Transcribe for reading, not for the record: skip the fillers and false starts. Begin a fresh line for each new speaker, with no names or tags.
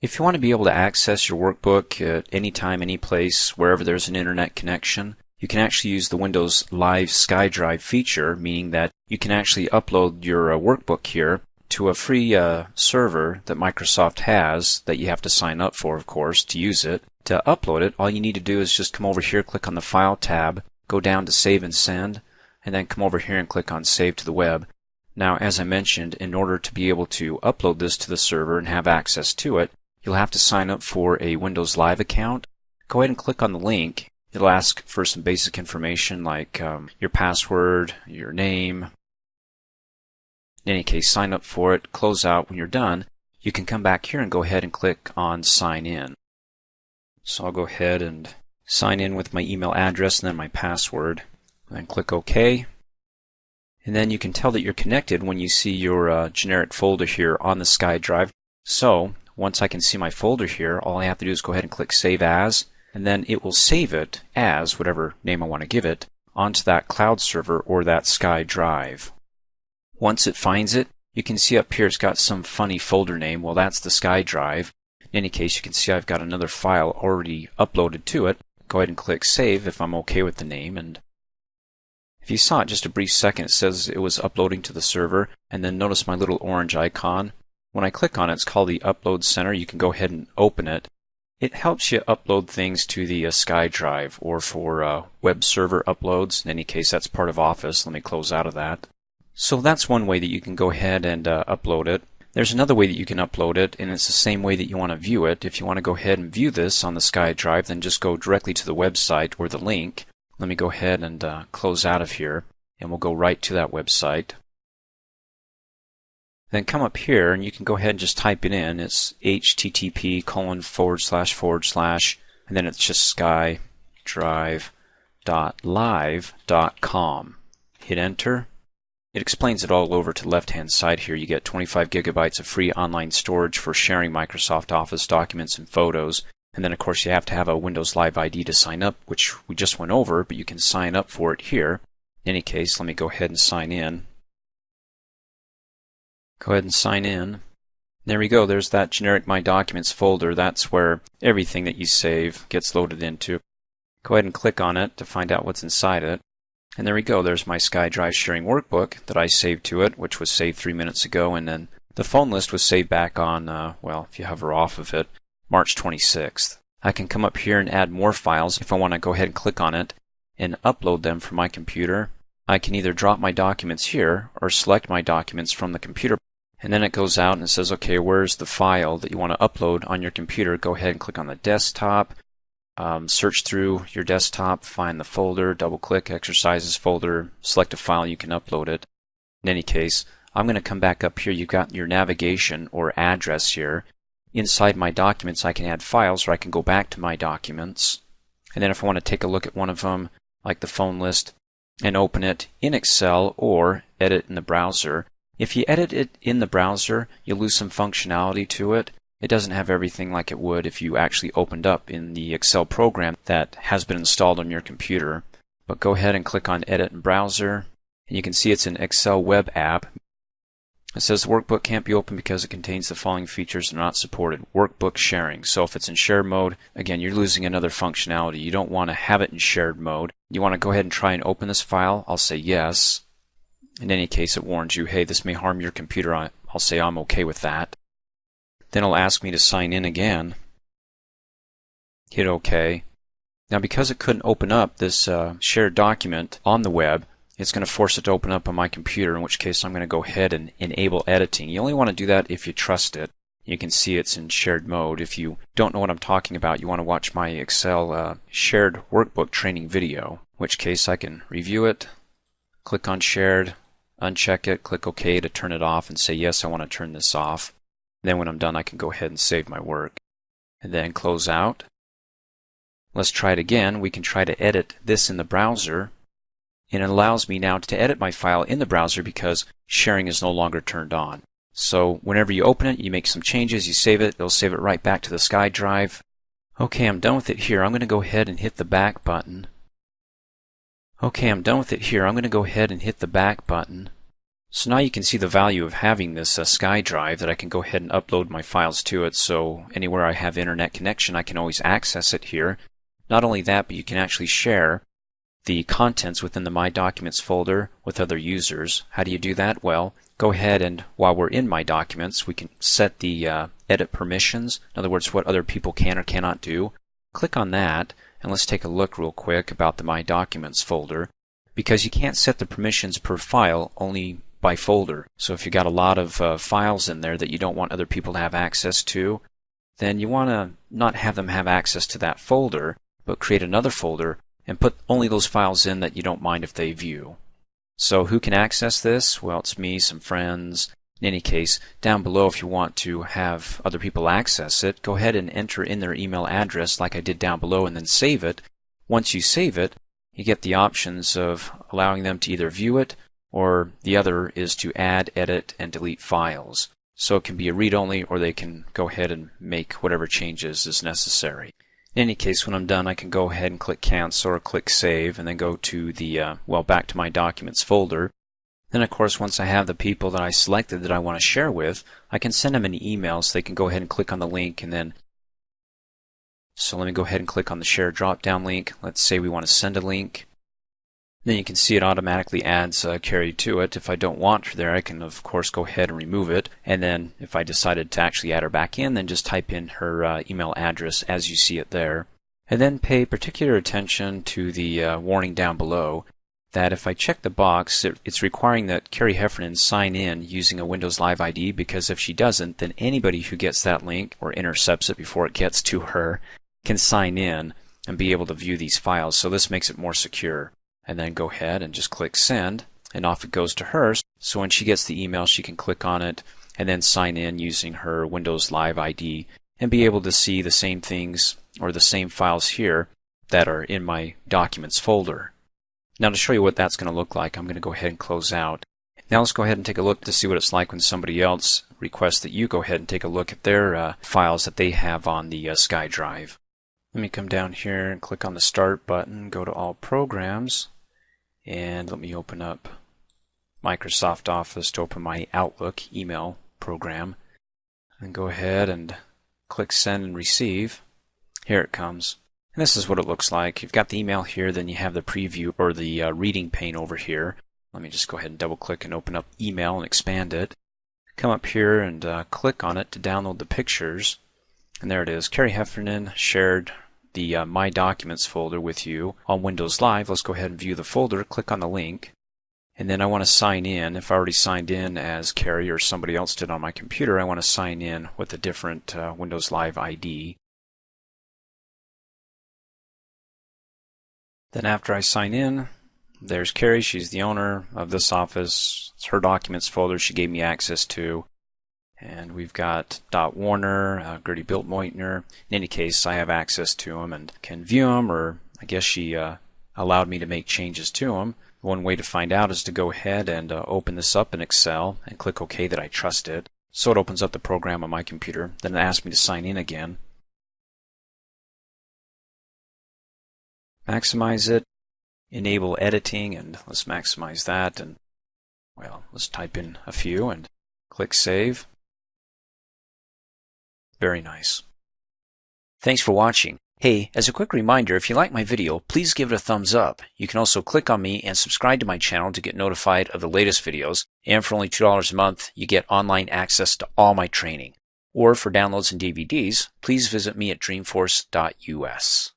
If you want to be able to access your workbook at any time, any place, wherever there's an internet connection, you can actually use the Windows Live SkyDrive feature, meaning that you can actually upload your workbook here to a free server that Microsoft has that you have to sign up for, of course, to use it. To upload it, all you need to do is just come over here, click on the File tab, go down to Save and Send, and then come over here and click on Save to the Web. Now, as I mentioned, in order to be able to upload this to the server and have access to it, you'll have to sign up for a Windows Live account. Go ahead and click on the link. It'll ask for some basic information like your password, your name. In any case, sign up for it, close out. When you're done, you can come back here and go ahead and click on Sign In. So I'll go ahead and sign in with my email address and then my password. Then click OK. And then you can tell that you're connected when you see your generic folder here on the SkyDrive. So once I can see my folder here, all I have to do is go ahead and click Save As, and then it will save it as whatever name I want to give it onto that cloud server or that SkyDrive. Once it finds it, you can see up here it's got some funny folder name. Well, that's the SkyDrive. In any case, you can see I've got another file already uploaded to it. Go ahead and click Save if I'm okay with the name, and if you saw it just a brief second, it says it was uploading to the server, and then notice my little orange icon. When I click on it, it's called the Upload Center. You can go ahead and open it. It helps you upload things to the SkyDrive or for web server uploads. In any case, that's part of Office. Let me close out of that. So that's one way that you can go ahead and upload it. There's another way that you can upload it, and it's the same way that you want to view it. If you want to go ahead and view this on the SkyDrive, then just go directly to the website or the link. Let me go ahead and close out of here, and we'll go right to that website. Then come up here, and you can go ahead and just type it in. It's http://, and then it's just skydrive.live.com. Hit enter. It explains it all over to the left-hand side here. You get 25 gigabytes of free online storage for sharing Microsoft Office documents and photos. And then, of course, you have to have a Windows Live ID to sign up, which we just went over, but you can sign up for it here. In any case, let me go ahead and sign in. Go ahead and sign in. There we go. There's that generic My Documents folder. That's where everything that you save gets loaded into. Go ahead and click on it to find out what's inside it. And there we go. There's my SkyDrive sharing workbook that I saved to it, which was saved 3 minutes ago. And then the phone list was saved back on, well, if you hover off of it, March 26th. I can come up here and add more files if I want to go ahead and click on it and upload them from my computer. I can either drop my documents here or select my documents from the computer. And then it goes out and it says, okay, where's the file that you want to upload on your computer? Go ahead and click on the desktop. Search through your desktop, find the folder, double-click Exercises folder, select a file, you can upload it. In any case, I'm going to come back up here. You've got your navigation or address here. Inside my documents, I can add files, or I can go back to my documents. And then if I want to take a look at one of them, like the phone list, and open it in Excel or edit in the browser. If you edit it in the browser, you'll lose some functionality to it. It doesn't have everything like it would if you actually opened up in the Excel program that has been installed on your computer. But go ahead and click on Edit in Browser, and you can see it's an Excel web app. It says the workbook can't be opened because it contains the following features that are not supported. Workbook sharing. So if it's in shared mode, again, you're losing another functionality. You don't want to have it in shared mode. You want to go ahead and try and open this file. I'll say yes. In any case, it warns you, hey, this may harm your computer. I'll say I'm okay with that. Then it'll ask me to sign in again. Hit OK. Now because it couldn't open up this shared document on the web, it's going to force it to open up on my computer, in which case I'm going to go ahead and enable editing. You only want to do that if you trust it. You can see it's in shared mode. If you don't know what I'm talking about, you want to watch my Excel shared workbook training video, in which case I can review it, click on shared, uncheck it, click OK to turn it off, and say yes, I want to turn this off. Then when I'm done, I can go ahead and save my work. And then close out. Let's try it again. We can try to edit this in the browser. And it allows me now to edit my file in the browser because sharing is no longer turned on. So whenever you open it, you make some changes, you save it, it'll save it right back to the SkyDrive. Okay, I'm done with it here. I'm going to go ahead and hit the back button. Okay, I'm done with it here. I'm going to go ahead and hit the back button. So now you can see the value of having this SkyDrive, that I can go ahead and upload my files to it, so anywhere I have internet connection I can always access it here. Not only that, but you can actually share the contents within the My Documents folder with other users. How do you do that? Well, go ahead and while we're in My Documents, we can set the edit permissions, in other words, what other people can or cannot do. Click on that, and let's take a look real quick about the My Documents folder, because you can't set the permissions per file, only by folder. So if you got a lot of files in there that you don't want other people to have access to, then you want to not have them have access to that folder, but create another folder and put only those files in that you don't mind if they view. So who can access this? Well, it's me, some friends. In any case, down below, if you want to have other people access it, go ahead and enter in their email address like I did down below and then save it. Once you save it, you get the options of allowing them to either view it, or the other is to add, edit, and delete files. So it can be a read-only, or they can go ahead and make whatever changes is necessary. In any case, when I'm done, I can go ahead and click Cancel or click Save, and then go to the, back to My Documents folder. Then, of course, once I have the people that I selected that I want to share with, I can send them an email so they can go ahead and click on the link, and then so let me go ahead and click on the Share drop-down link. Let's say we want to send a link. Then you can see it automatically adds Carrie to it. If I don't want her there, I can of course go ahead and remove it. And then if I decided to actually add her back in, then just type in her email address as you see it there. And then pay particular attention to the warning down below that if I check the box, it's requiring that Carrie Heffernan sign in using a Windows Live ID, because if she doesn't, then anybody who gets that link or intercepts it before it gets to her can sign in and be able to view these files. So this makes it more secure. And then go ahead and just click Send, and off it goes to her. So when she gets the email, she can click on it and then sign in using her Windows Live ID and be able to see the same things or the same files here that are in My Documents folder. Now to show you what that's going to look like, I'm going to go ahead and close out. Now let's go ahead and take a look to see what it's like when somebody else requests that you go ahead and take a look at their files that they have on the SkyDrive. Let me come down here and click on the Start button, go to All Programs, and let me open up Microsoft Office to open my Outlook email program. And go ahead and click Send and Receive. Here it comes. And this is what it looks like. You've got the email here, then you have the preview or the reading pane over here. Let me just go ahead and double click and open up email and expand it. Come up here and click on it to download the pictures. And there it is. Carrie Heffernan shared the My Documents folder with you on Windows Live. Let's go ahead and view the folder, click on the link, and then I want to sign in. If I already signed in as Carrie or somebody else did on my computer, I want to sign in with a different Windows Live ID. Then after I sign in, there's Carrie. She's the owner of this office. It's her documents folder she gave me access to. And we've got Dot Warner, Gertie Biltmoitner. In any case, I have access to them and can view them, or I guess she allowed me to make changes to them. One way to find out is to go ahead and open this up in Excel and click OK that I trust it. So it opens up the program on my computer. Then it asks me to sign in again. Maximize it, enable editing, and let's maximize that. And well, let's type in a few and click Save. Very nice. Thanks for watching. Hey, as a quick reminder, if you like my video, please give it a thumbs up. You can also click on me and subscribe to my channel to get notified of the latest videos. And for only $2 a month, you get online access to all my training. Or for downloads and DVDs, please visit me at dreamforce.us.